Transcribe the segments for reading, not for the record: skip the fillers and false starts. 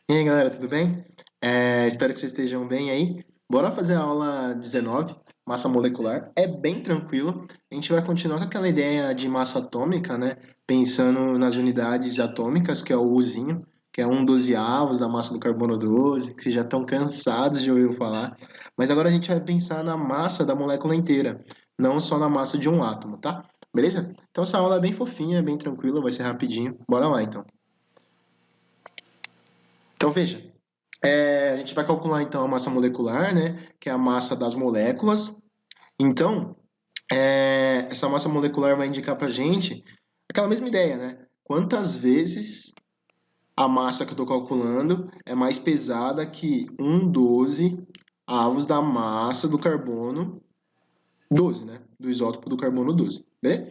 E aí, galera, tudo bem? Espero que vocês estejam bem aí. Bora fazer a aula 19, massa molecular. É bem tranquilo. A gente vai continuar com aquela ideia de massa atômica, né? Pensando nas unidades atômicas, que é o Uzinho, que é 1/12 da massa do carbono 12, que vocês já estão cansados de ouvir eu falar. Mas agora a gente vai pensar na massa da molécula inteira, não só na massa de um átomo, tá? Beleza? Então essa aula é bem fofinha, bem tranquila, vai ser rapidinho. Bora lá, então. Então veja. A gente vai calcular então a massa molecular, né, que é a massa das moléculas. Então, essa massa molecular vai indicar para a gente aquela mesma ideia, né? Quantas vezes a massa que eu estou calculando é mais pesada que 1/12 da massa do carbono 12, né? Do isótopo do carbono 12, né?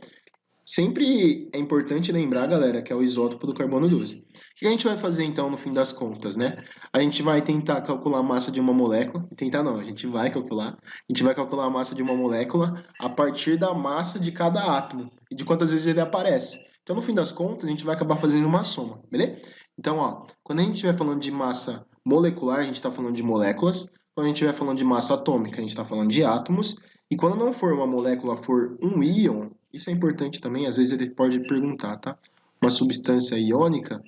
Sempre é importante lembrar, galera, que é o isótopo do carbono 12. O que a gente vai fazer então no fim das contas, né? A gente vai tentar calcular a massa de uma molécula, tentar não, a gente vai calcular. A gente vai calcular a massa de uma molécula a partir da massa de cada átomo e de quantas vezes ele aparece. Então, no fim das contas, a gente vai acabar fazendo uma soma, beleza? Então, ó, quando a gente estiver falando de massa molecular, a gente está falando de moléculas. Quando a gente estiver falando de massa atômica, a gente está falando de átomos. E quando não for uma molécula, for um íon, isso é importante também, às vezes ele pode perguntar, tá? Uma substância iônica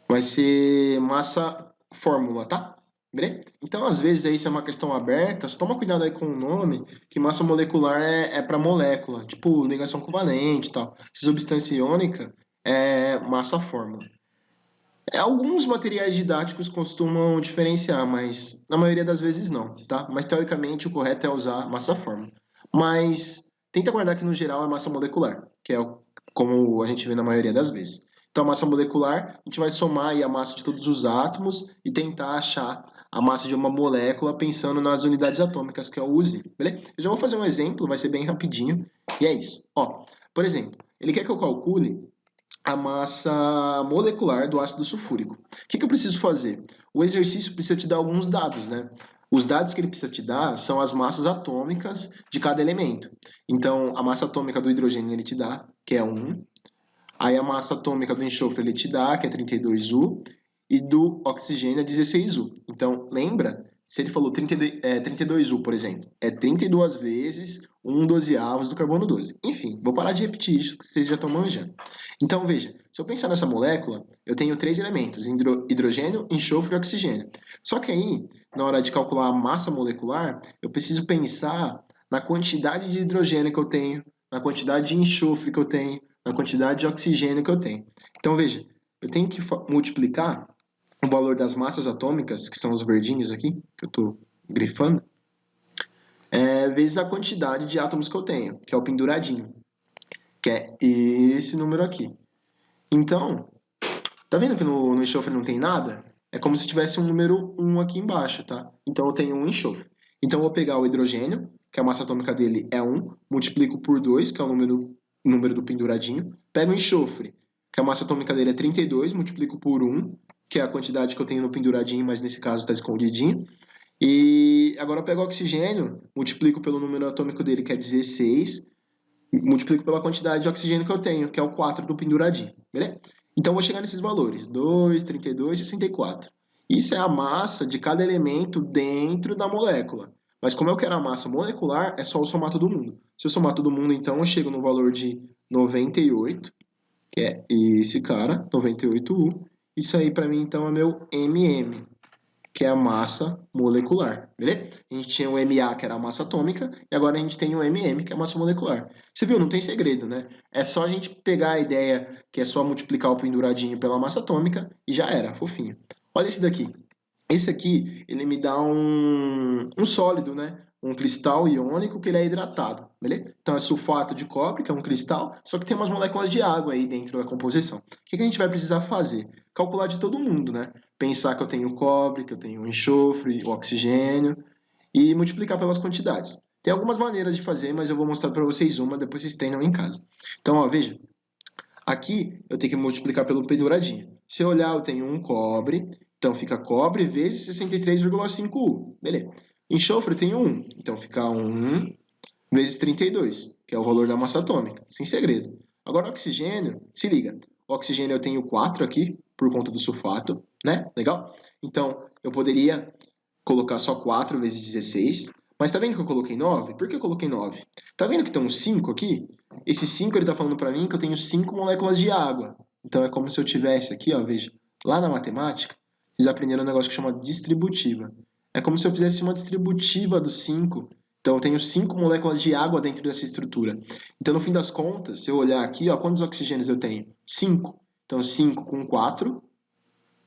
vai ser massa fórmula, tá? Beleza? Então, às vezes, aí, isso é uma questão aberta, só toma cuidado aí com o nome, que massa molecular é para molécula, tipo ligação covalente e tal. Se substância iônica é massa fórmula. Alguns materiais didáticos costumam diferenciar, mas na maioria das vezes não, tá? Mas teoricamente o correto é usar massa fórmula. Mas tenta guardar que no geral é massa molecular, que é como a gente vê na maioria das vezes. Então, a massa molecular, a gente vai somar aí a massa de todos os átomos e tentar achar a massa de uma molécula pensando nas unidades atômicas, que é o Uzi, beleza? Eu já vou fazer um exemplo, vai ser bem rapidinho, e é isso. Ó, por exemplo, ele quer que eu calcule a massa molecular do ácido sulfúrico. O que eu preciso fazer? O exercício precisa te dar alguns dados, né? Os dados que ele precisa te dar são as massas atômicas de cada elemento. Então, a massa atômica do hidrogênio ele te dá, que é 1. Aí a massa atômica do enxofre ele te dá, que é 32U, e do oxigênio é 16U. Então, lembra, se ele falou 32U, por exemplo, é 32 vezes 1/12 do carbono 12. Enfim, vou parar de repetir isso, que vocês já estão manjando. Então, veja, se eu pensar nessa molécula, eu tenho três elementos, hidrogênio, enxofre e oxigênio. Só que aí, na hora de calcular a massa molecular, eu preciso pensar na quantidade de hidrogênio que eu tenho, na quantidade de enxofre que eu tenho, na quantidade de oxigênio que eu tenho. Então, veja, eu tenho que multiplicar o valor das massas atômicas, que são os verdinhos aqui, que eu estou grifando, vezes a quantidade de átomos que eu tenho, que é o penduradinho, que é esse número aqui. Então, tá vendo que no enxofre não tem nada? É como se tivesse um número 1 aqui embaixo, tá? Então eu tenho um enxofre. Então eu vou pegar o hidrogênio, que a massa atômica dele é 1, multiplico por 2, que é o número do penduradinho. Pego o enxofre, que a massa atômica dele é 32, multiplico por 1, que é a quantidade que eu tenho no penduradinho, mas nesse caso está escondidinho. E agora eu pego o oxigênio, multiplico pelo número atômico dele, que é 16, multiplico pela quantidade de oxigênio que eu tenho, que é o 4 do penduradinho, beleza? Então, eu vou chegar nesses valores, 2, 32 e 64. Isso é a massa de cada elemento dentro da molécula. Mas como eu quero a massa molecular, é só eu somar todo mundo. Se eu somar todo mundo, então, eu chego no valor de 98, que é esse cara, 98U. Isso aí, para mim, então, é meu MM, que é a massa molecular, beleza? A gente tinha o Ma, que era a massa atômica, e agora a gente tem o MM, que é a massa molecular. Você viu, não tem segredo, né? É só a gente pegar a ideia que é só multiplicar o penduradinho pela massa atômica e já era, fofinho. Olha esse daqui. Esse aqui, ele me dá um sólido, né? Um cristal iônico que ele é hidratado, beleza? Então é sulfato de cobre, que é um cristal, só que tem umas moléculas de água aí dentro da composição. O que a gente vai precisar fazer? Calcular de todo mundo, né? Pensar que eu tenho cobre, que eu tenho enxofre, oxigênio, e multiplicar pelas quantidades. Tem algumas maneiras de fazer, mas eu vou mostrar para vocês uma, depois vocês tenham em casa. Então, ó, veja, aqui eu tenho que multiplicar pelo penduradinho. Se eu olhar, eu tenho um cobre, então fica cobre vezes 63,5U. Beleza. Enxofre eu tenho 1, então fica 1 vezes 32, que é o valor da massa atômica, sem segredo. Agora, oxigênio, se liga. Oxigênio eu tenho 4 aqui, por conta do sulfato, né? Legal? Então, eu poderia colocar só 4 vezes 16, mas tá vendo que eu coloquei 9? Por que eu coloquei 9? Tá vendo que tem um 5 aqui? Esse 5 ele tá falando para mim que eu tenho 5 moléculas de água. Então é como se eu tivesse aqui, ó, veja, lá na matemática, vocês aprenderam um negócio que chama distributiva. É como se eu fizesse uma distributiva dos 5. Então eu tenho 5 moléculas de água dentro dessa estrutura. Então no fim das contas, se eu olhar aqui, ó, quantos oxigênios eu tenho? 5. Então 5 com 4,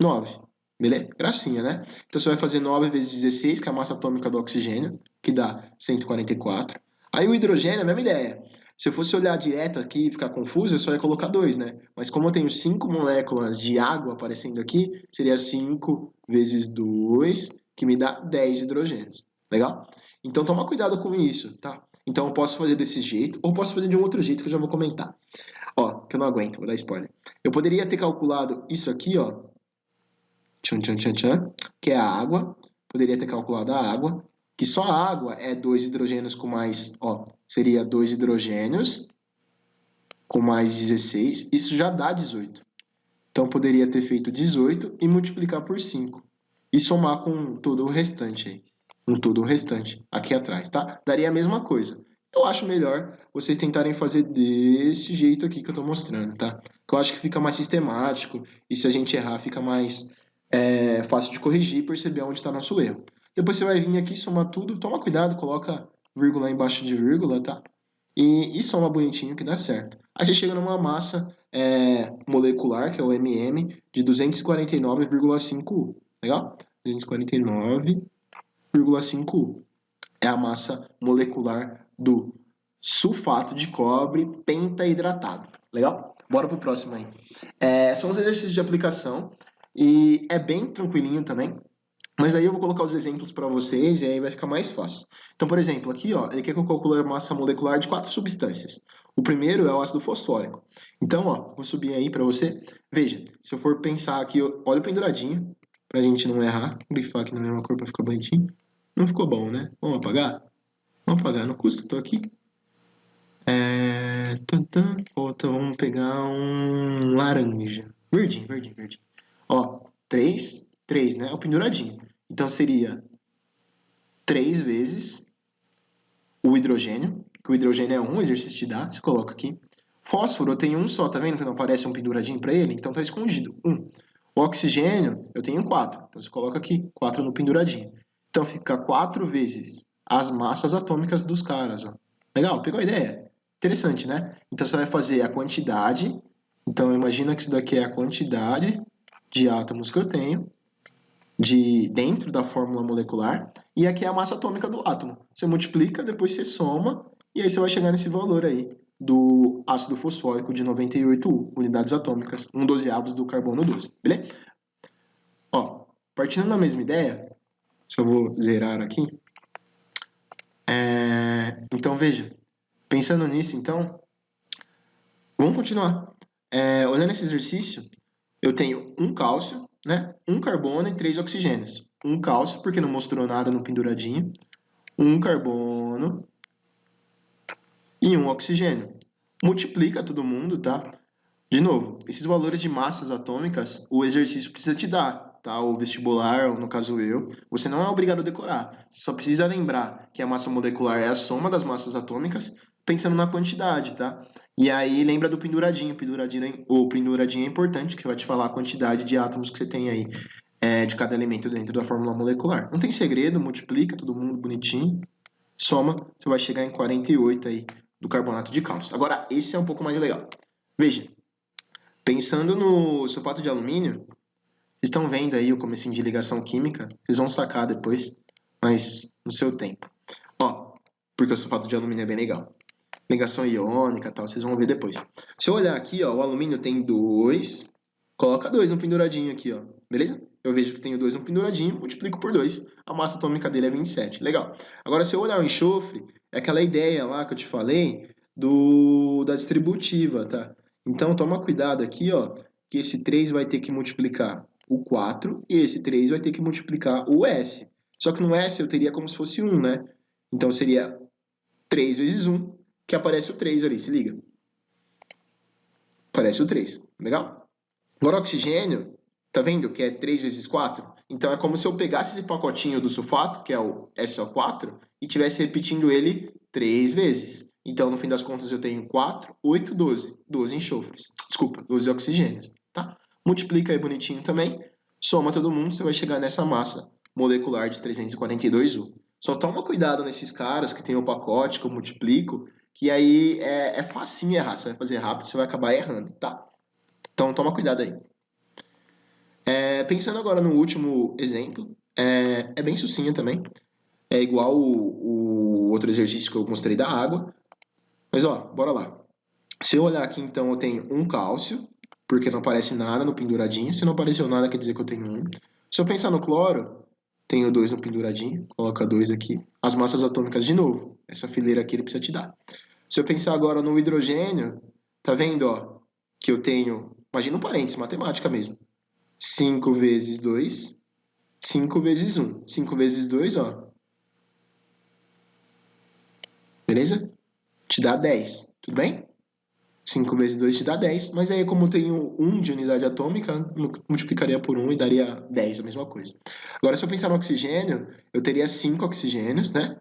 9. Beleza? Gracinha, né? Então você vai fazer 9 vezes 16, que é a massa atômica do oxigênio, que dá 144. Aí o hidrogênio, a mesma ideia. Se eu fosse olhar direto aqui e ficar confuso, eu só ia colocar 2, né? Mas como eu tenho 5 moléculas de água aparecendo aqui, seria 5 vezes 2, que me dá 10 hidrogênios. Legal? Então toma cuidado com isso, tá? Então eu posso fazer desse jeito, ou posso fazer de um outro jeito que eu já vou comentar. Ó, que eu não aguento, vou dar spoiler. Eu poderia ter calculado isso aqui, ó, tchan, tchan, tchan, tchan, que é a água. Poderia ter calculado a água, que só a água é 2 hidrogênios com mais, ó, seria 2 hidrogênios com mais 16, isso já dá 18. Então poderia ter feito 18 e multiplicar por 5 e somar com todo o restante aí, com todo o restante aqui atrás, tá? Daria a mesma coisa. Eu acho melhor vocês tentarem fazer desse jeito aqui que eu tô mostrando, tá? Que eu acho que fica mais sistemático e se a gente errar fica mais fácil de corrigir e perceber onde está nosso erro. Depois você vai vir aqui, somar tudo, toma cuidado, coloca vírgula embaixo de vírgula, tá? E soma bonitinho que dá certo. Aí você chega numa massa molecular, que é o MM, de 249,5 U. Legal? 249,5 U. É a massa molecular do sulfato de cobre pentaidratado. Legal? Bora pro próximo aí. São os exercícios de aplicação e é bem tranquilinho também. Mas aí eu vou colocar os exemplos para vocês e aí vai ficar mais fácil. Então, por exemplo, aqui ó, ele quer que eu calcule a massa molecular de 4 substâncias. O primeiro é o ácido fosfórico. Então, ó, vou subir aí para você. Veja, se eu for pensar aqui, olha o penduradinho, para a gente não errar. Vou grifar aqui na mesma cor para ficar bonitinho. Não ficou bom, né? Vamos apagar? Vamos apagar, não custa, tô aqui. Outra, vamos pegar um laranja. Verdinho, verdinho, verdinho. Ó, 3, 3, né? O penduradinho. Então seria 3 vezes o hidrogênio, que o hidrogênio é 1, exercício de dá, você coloca aqui. Fósforo eu tenho um só, tá vendo que não aparece um penduradinho para ele? Então tá escondido, 1. O oxigênio eu tenho 4, então você coloca aqui, 4 no penduradinho. Então fica 4 vezes as massas atômicas dos caras, ó. Legal, pegou a ideia? Interessante, né? Então você vai fazer a quantidade, então imagina que isso daqui é a quantidade de átomos que eu tenho, dentro da fórmula molecular, e aqui é a massa atômica do átomo. Você multiplica, depois você soma, e aí você vai chegar nesse valor aí do ácido fosfórico de 98 unidades atômicas, 1/12 do carbono 12, beleza? Ó, partindo da mesma ideia, só vou zerar aqui. Então, veja, pensando nisso, então, vamos continuar. Olhando esse exercício, eu tenho um cálcio, né? Um carbono e 3 oxigênios. Um cálcio, porque não mostrou nada no penduradinho. Um carbono e um oxigênio. Multiplica todo mundo, tá? De novo, esses valores de massas atômicas, o exercício precisa te dar, tá? O vestibular, ou no caso eu, você não é obrigado a decorar. Você só precisa lembrar que a massa molecular é a soma das massas atômicas, pensando na quantidade, tá? E aí lembra do penduradinho. O penduradinho é importante, que vai te falar a quantidade de átomos que você tem aí de cada elemento dentro da fórmula molecular. Não tem segredo, multiplica todo mundo bonitinho, soma, você vai chegar em 48 aí do carbonato de cálcio. Agora, esse é um pouco mais legal. Veja, pensando no sulfato de alumínio, vocês estão vendo aí o comecinho de ligação química, vocês vão sacar depois, mas no seu tempo. Ó, porque o sulfato de alumínio é bem legal. Ligação iônica e tal, vocês vão ver depois. Se eu olhar aqui, ó, o alumínio tem 2, coloca 2 no penduradinho aqui, ó, beleza? Eu vejo que tenho 2 no penduradinho, multiplico por 2, a massa atômica dele é 27, legal. Agora, se eu olhar o enxofre, é aquela ideia lá que eu te falei da distributiva, tá? Então, toma cuidado aqui, ó, que esse 3 vai ter que multiplicar o 4 e esse 3 vai ter que multiplicar o S. Só que no S eu teria como se fosse 1, né? Então, seria 3 vezes 1, que aparece o 3 ali, se liga. Aparece o 3, legal? Agora, o oxigênio, Tá vendo que é 3 vezes 4? Então é como se eu pegasse esse pacotinho do sulfato, que é o SO4, e tivesse repetindo ele 3 vezes. Então, no fim das contas, eu tenho 4, 8, 12. 12 enxofres. Desculpa, 12 oxigênios, tá? Multiplica aí bonitinho também, soma todo mundo, você vai chegar nessa massa molecular de 342U. Só toma cuidado nesses caras que tem o pacote que eu multiplico, que aí é facinho errar. Você vai fazer rápido, você vai acabar errando, tá? Então, toma cuidado aí. Pensando agora no último exemplo, é bem sucinha também. É igual o outro exercício que eu mostrei da água. Mas, ó, bora lá. Se eu olhar aqui, então, eu tenho um cálcio, porque não aparece nada no penduradinho. Se não apareceu nada, quer dizer que eu tenho um. Se eu pensar no cloro, tenho 2 no penduradinho. Coloca 2 aqui. As massas atômicas de novo. Essa fileira aqui ele precisa te dar. Se eu pensar agora no hidrogênio, tá vendo, ó, que eu tenho... Imagina um parênteses, matemática mesmo. 5 vezes 2, 5 vezes 1. 5 vezes 2, ó. Beleza? Te dá 10, tudo bem? 5 vezes 2 te dá 10, mas aí como eu tenho 1 de unidade atômica, multiplicaria por 1 e daria 10, a mesma coisa. Agora, se eu pensar no oxigênio, eu teria 5 oxigênios, né?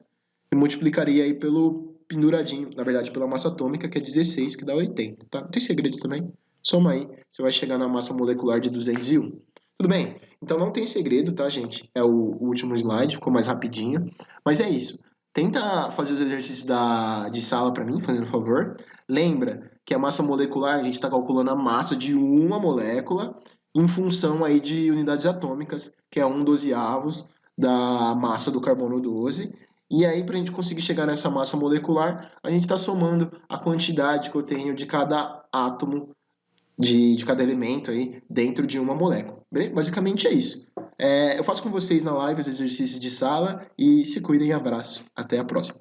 E multiplicaria aí pelo penduradinho, na verdade, pela massa atômica, que é 16, que dá 80, tá? Não tem segredo também. Soma aí, você vai chegar na massa molecular de 201. Tudo bem? Então não tem segredo, tá, gente? É o último slide, ficou mais rapidinho. Mas é isso. Tenta fazer os exercícios de sala para mim, fazendo favor. Lembra que a massa molecular, a gente está calculando a massa de uma molécula em função aí de unidades atômicas, que é 1/12 da massa do carbono 12. E aí, para a gente conseguir chegar nessa massa molecular, a gente está somando a quantidade que eu tenho de cada átomo, de cada elemento aí dentro de uma molécula. Bem, basicamente é isso. Eu faço com vocês na live os exercícios de sala e se cuidem e abraço. Até a próxima.